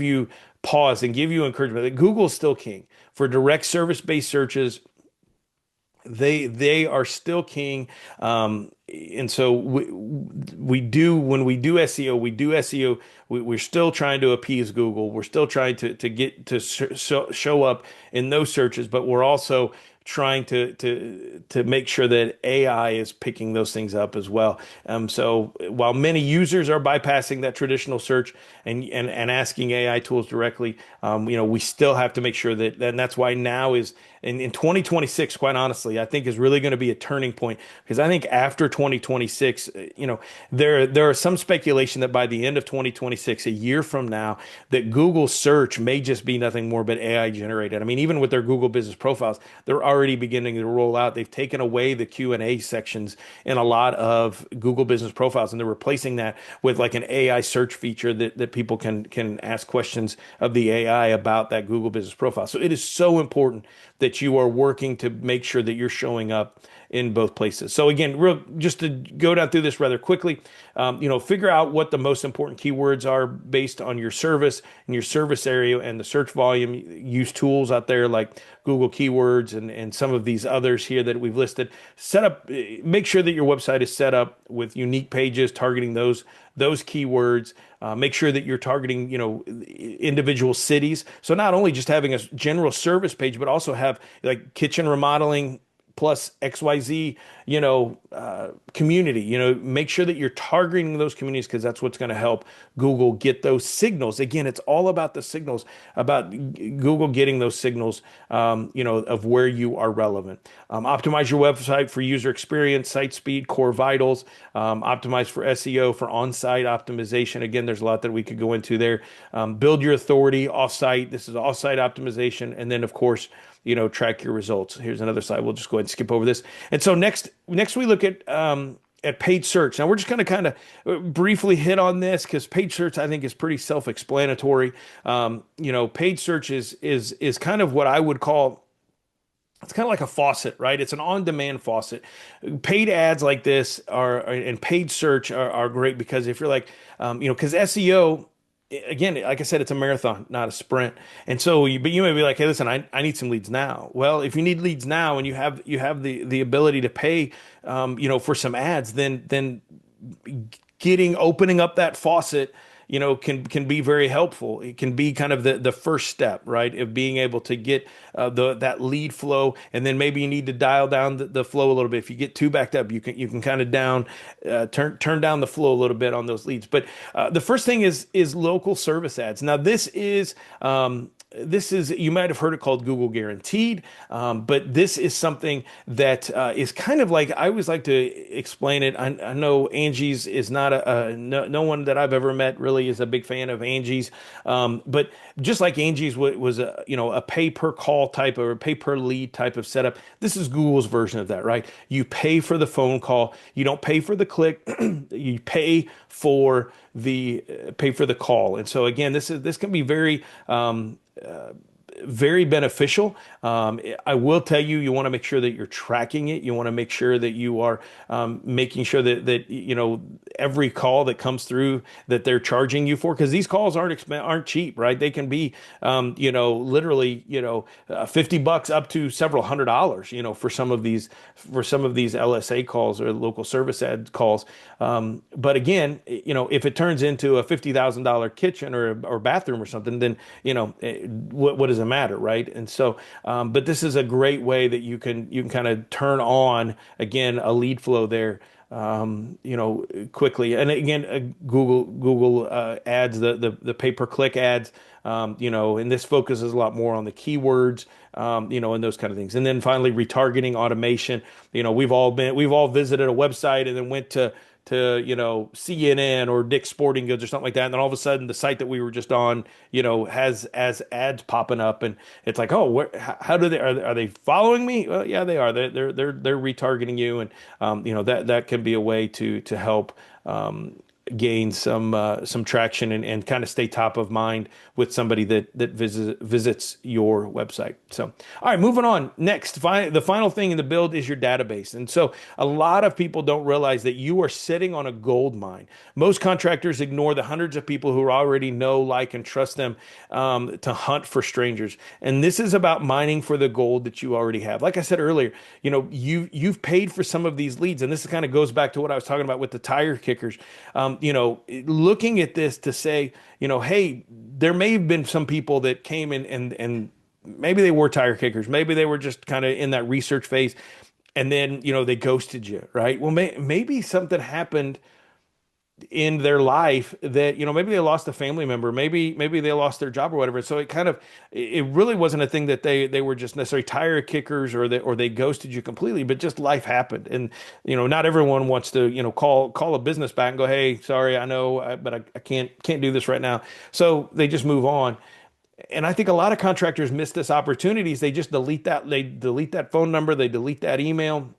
you pause and give you encouragement that Google's still king for direct service-based searches. They are still king. And so we do, when we do SEO, we're still trying to appease Google. We're still trying to get to show up in those searches, but we're also trying to make sure that AI is picking those things up as well. So while many users are bypassing that traditional search and asking AI tools directly, we still have to make sure and that's why now is in 2026, quite honestly, I think is really going to be a turning point, because I think after 2026, there are some speculation that by the end of 2026, a year from now, that Google search may just be nothing more but AI generated. I mean, even with their Google business profiles, they're already beginning to roll out. They've taken away the Q&A sections in a lot of Google business profiles, and they're replacing that with like an AI search feature that people can ask questions of the AI about that Google business profile. So it is so important that you are working to make sure that you're showing up in both places. So again, just to go down through this rather quickly, figure out what the most important keywords are based on your service and your service area and the search volume. Use tools out there like Google Keywords and some of these others here that we've listed. Make sure that your website is set up with unique pages targeting those keywords. Make sure that you're targeting, individual cities. So not only just having a general service page, but also have like kitchen remodeling plus XYZ, community. Make sure that you're targeting those communities, because that's what's going to help Google get those signals. Again, it's all about the signals, about Google getting those signals, of where you are relevant. Optimize your website for user experience, site speed, core vitals. Optimize for SEO, for on-site optimization. Again, there's a lot that we could go into there. Build your authority off-site. This is off-site optimization. And then, of course, track your results. Here's another slide. We'll just go ahead and skip over this. And so next we look at paid search. Now we're just going to kind of briefly hit on this, because paid search I think is pretty self-explanatory. Paid search is kind of what I would call, it's kind of like a faucet, right? It's an on-demand faucet. Paid ads like this and paid search are great, because if you're like, because SEO, again, like I said, it's a marathon, not a sprint. And so, but you may be like, hey, listen, I need some leads now. Well, if you need leads now and you have the ability to pay, for some ads, then opening up that faucet, can be very helpful. It can be kind of the first step, right, of being able to get that lead flow, and then maybe you need to dial down the flow a little bit. If you get too backed up, you can kind of turn down the flow a little bit on those leads. But the first thing is local service ads. Now this is, you might have heard it called Google Guaranteed, but this is something that is kind of like, I always like to explain it. I know Angie's is not no one that I've ever met really is a big fan of Angie's, but just like Angie's was a pay per call type or pay per lead type of setup, this is Google's version of that, right? You pay for the phone call, you don't pay for the click, you pay for the call. And so again, this can be very very beneficial. I will tell you, you want to make sure that you're tracking it. You want to make sure that you are making sure that every call that comes through that they're charging you for, because these calls aren't cheap, right? They can be literally $50 up to several $100, for some of these LSA calls or local service ad calls. But again, if it turns into a $50,000 kitchen or bathroom or something, then what does it matter, right? And so, but this is a great way that you can kind of turn on again a lead flow there, quickly. And again, Google ads, the pay per click ads, and this focuses a lot more on the keywords, and those kind of things. And then finally, retargeting automation. We've all visited a website and then went to CNN or Dick's Sporting Goods or something like that, and then all of a sudden the site that we were just on, has as ads popping up, and it's like, oh, how do they are they following me? Well, yeah, they are. They're retargeting you, and that can be a way to help gain some traction and kind of stay top of mind with somebody that visits your website. So, all right, moving on. Next, the final thing in the build is your database. And so a lot of people don't realize that you are sitting on a gold mine. Most contractors ignore the hundreds of people who already know, like, and trust them to hunt for strangers. And this is about mining for the gold that you already have. Like I said earlier, you've paid for some of these leads, and this kind of goes back to what I was talking about with the tire kickers. Looking at this to say, hey, there may have been some people that came in and maybe they were tire kickers, maybe they were just kind of in that research phase, and then they ghosted you, right? Well, maybe something happened in their life that maybe they lost a family member, maybe they lost their job or whatever. So it really wasn't a thing that they were just necessarily tire kickers, or they ghosted you completely, but just life happened. And not everyone wants to call a business back and go, hey, sorry, I know, but I can't do this right now. So they just move on. And I think a lot of contractors miss this opportunities. They just delete that phone number, they delete that email,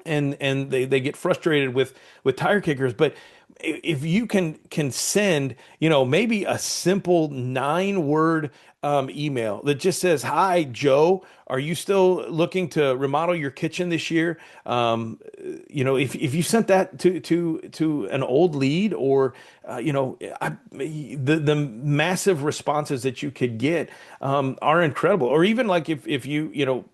and they get frustrated with tire kickers. But if you can send maybe a simple 9 word email that just says, hi Joe, are you still looking to remodel your kitchen this year? If you sent that to an old lead, or the massive responses that you could get are incredible. Or even like if you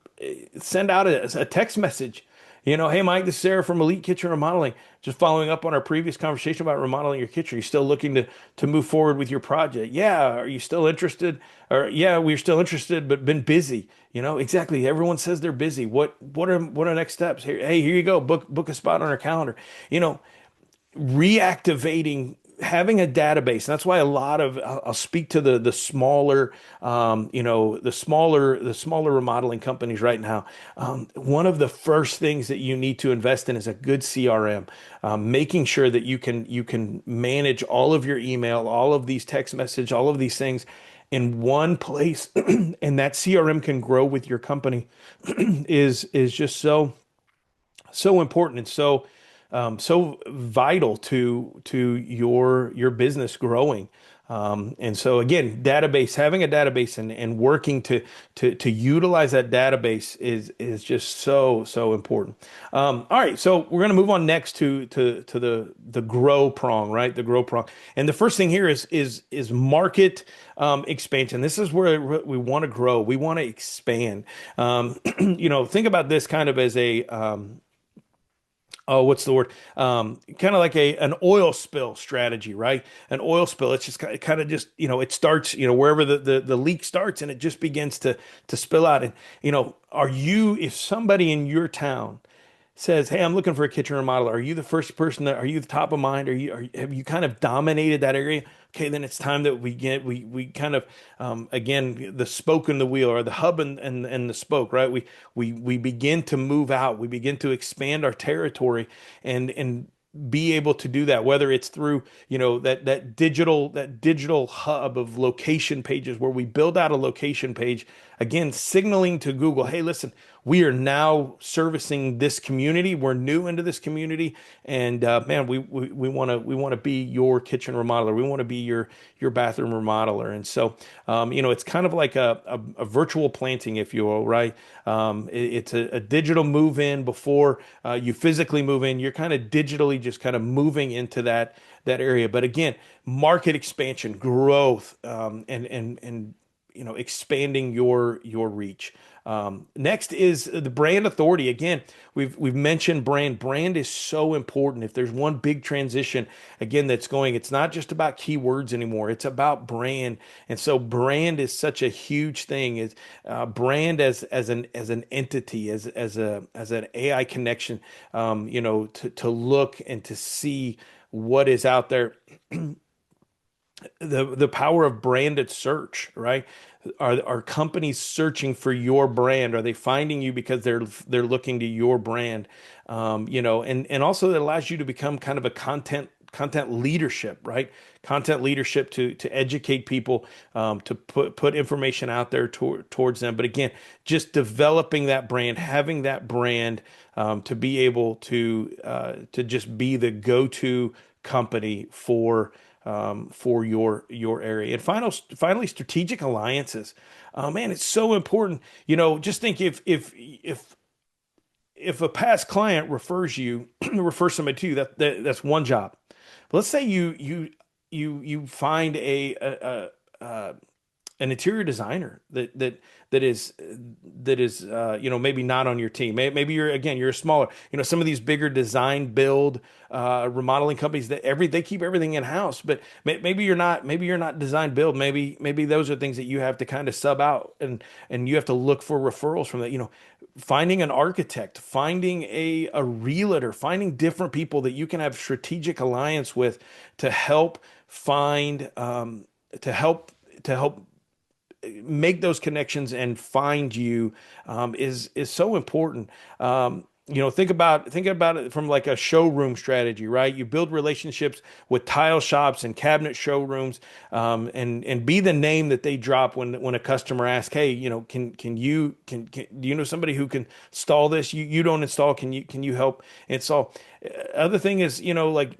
send out a text message. Hey Mike, this is Sarah from Elite Kitchen Remodeling. Just following up on our previous conversation about remodeling your kitchen. Are you still looking to move forward with your project? Yeah. Are you still interested? Or yeah, we're still interested, but been busy. Exactly. Everyone says they're busy. What are next steps? Here you go. Book a spot on our calendar. Reactivating, having a database. That's why a lot of I'll speak to the smaller the smaller remodeling companies right now. One of the first things that you need to invest in is a good CRM, making sure that you can manage all of your email, all of these text message, all of these things in one place, and that CRM can grow with your company is just so important, and so vital to your business growing. And so again, having a database and working to utilize that database is just so important. All right, so we're going to move on next to the grow prong, right? The grow prong, and the first thing here is market expansion. This is where we want to grow. We want to expand. Think about this kind of as a oh, what's the word? Kind of like an oil spill strategy, right? An oil spill. It's just kind of just, it starts, wherever the leak starts, and it just begins to spill out. And, if somebody in your town says, hey, I'm looking for a kitchen remodeler, are you the first person are you the top of mind? Have you kind of dominated that area? Okay, then it's time that we kind of again, the spoke in the wheel, or the hub and the spoke, right? We begin to move out, we begin to expand our territory, and be able to do that, whether it's through that digital hub of location pages, where we build out a location page again, signaling to Google, hey, listen, we are now servicing this community. We're new into this community, and man, we want to be your kitchen remodeler. We want to be your bathroom remodeler. And so, it's kind of like a virtual planting, if you will, right? It's a digital move in before you physically move in. You're kind of digitally just kind of moving into that area. But again, market expansion, growth, and expanding your reach. Next is the brand authority. Again, we've mentioned brand. Brand is so important. If there's one big transition, again, that's going, it's not just about keywords anymore. It's about brand. And so brand is such a huge thing. Is brand as an entity, as an AI connection, to look and to see what is out there, the power of branded search, right? Are companies searching for your brand? Are they finding you because they're looking to your brand? And also it allows you to become kind of a content leadership, right? Content leadership to educate people, to put information out there towards them. But again, just developing that brand, having that brand, to be able to just be the go-to company for your area. And finally, strategic alliances. Man, it's so important. Just think if a past client refers you, refers somebody to you, that's one job. But let's say you find a an interior designer that is maybe not on your team. Maybe you're a smaller, some of these bigger design build remodeling companies they keep everything in house. But maybe you're not design build. Maybe those are things that you have to kind of sub out, and you have to look for referrals from that. Finding an architect, finding a realtor, finding different people that you can have strategic alliance with to help find to help make those connections and find you, is so important. Think about it from like a showroom strategy, right? You build relationships with tile shops and cabinet showrooms, and be the name that they drop when a customer asks, hey, can do you know somebody who can install this? You don't install, can you help install? Other thing is, like,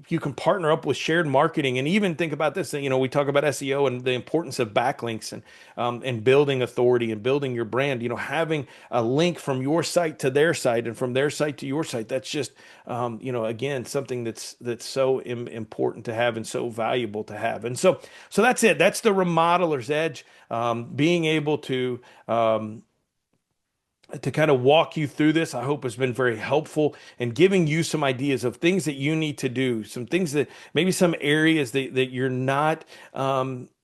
you can partner up with shared marketing, and even think about this. We talk about SEO and the importance of backlinks, and building authority and building your brand. Having a link from your site to their site and from their site to your site. That's just, again, something that's so important to have and so valuable to have. And so that's it. That's the Remodeler's Edge. Being able to kind of walk you through this, I hope has been very helpful in giving you some ideas of things that you need to do, some things that maybe some areas that you're not,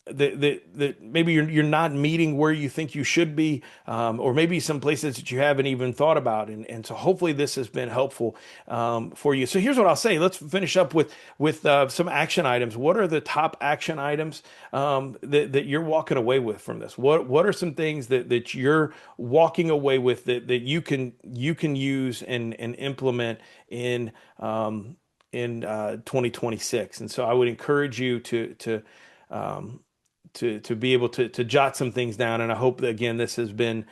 that maybe you're not meeting where you think you should be, or maybe some places that you haven't even thought about. And so hopefully this has been helpful, for you. So here's what I'll say. Let's finish up with some action items. What are the top action items, that you're walking away with from this? What are some things that you're walking away with that you can use and implement in 2026? And so I would encourage you um, to be able to jot some things down. And I hope that, again, this has been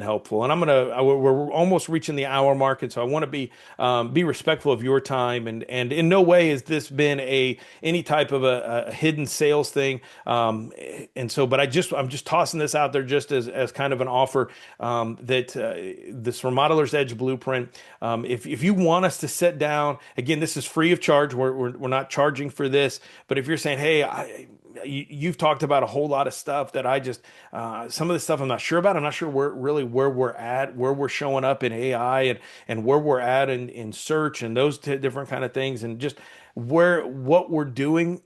helpful. And we're almost reaching the hour mark, and so I want to be respectful of your time. And in no way has this been any type of a hidden sales thing. But I'm just tossing this out there just as kind of an offer, that this Remodeler's Edge blueprint. If you want us to sit down, again, this is free of charge. We're not charging for this. But if you're saying, hey, you've talked about a whole lot of stuff that some of the stuff I'm not sure about. I'm not sure where we're at, where we're showing up in AI, and where we're at in search and those different kind of things, and just what we're doing.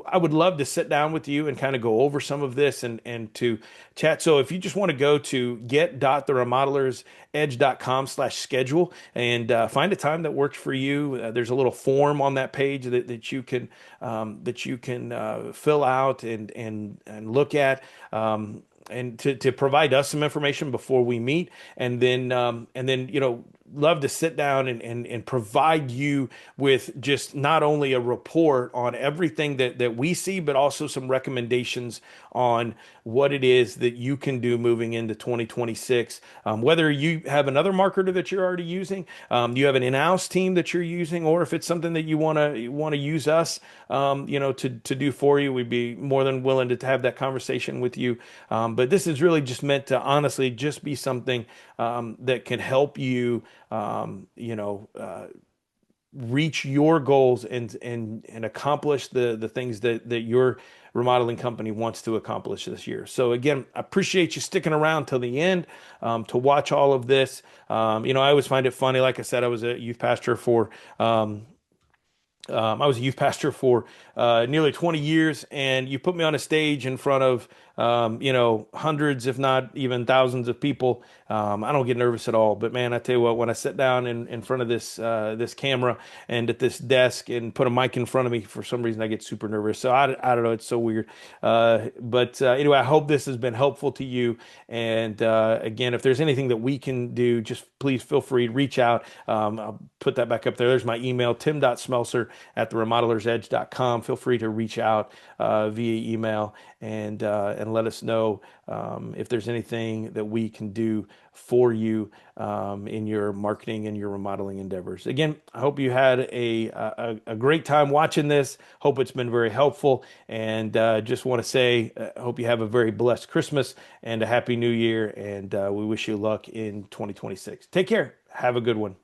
I would love to sit down with you and kind of go over some of this and to chat. So if you just want to go to get.theremodelersedge.com/schedule and find a time that works for you, there's a little form on that page that you can fill out and look at. And to provide us some information before we meet, and then love to sit down and provide you with just not only a report on everything that we see, but also some recommendations on what it is that you can do moving into 2026. Whether you have another marketer that you're already using, you have an in-house team that you're using, or if it's something that you want to use us, to do for you, we'd be more than willing to have that conversation with you. But this is really just meant to honestly just be something that can help you, reach your goals and accomplish the things that your remodeling company wants to accomplish this year. So again, I appreciate you sticking around till the end to watch all of this. I always find it funny. Like I said, I was a youth pastor for I was a youth pastor for nearly 20 years, and you put me on a stage in front of, hundreds, if not even thousands of people. I don't get nervous at all. But man, I tell you what, when I sit down in front of this camera and at this desk and put a mic in front of me, for some reason I get super nervous. So I don't know, it's so weird. But anyway, I hope this has been helpful to you. And again, if there's anything that we can do, just please feel free to reach out. I'll put that back up there. There's my email, tim.smelser at theremodelersedge.com. Feel free to reach out via email and let us know if there's anything that we can do for you in your marketing and your remodeling endeavors. Again, I hope you had a great time watching this. Hope it's been very helpful. And just want to say, I hope you have a very blessed Christmas and a happy new year. And we wish you luck in 2026. Take care. Have a good one.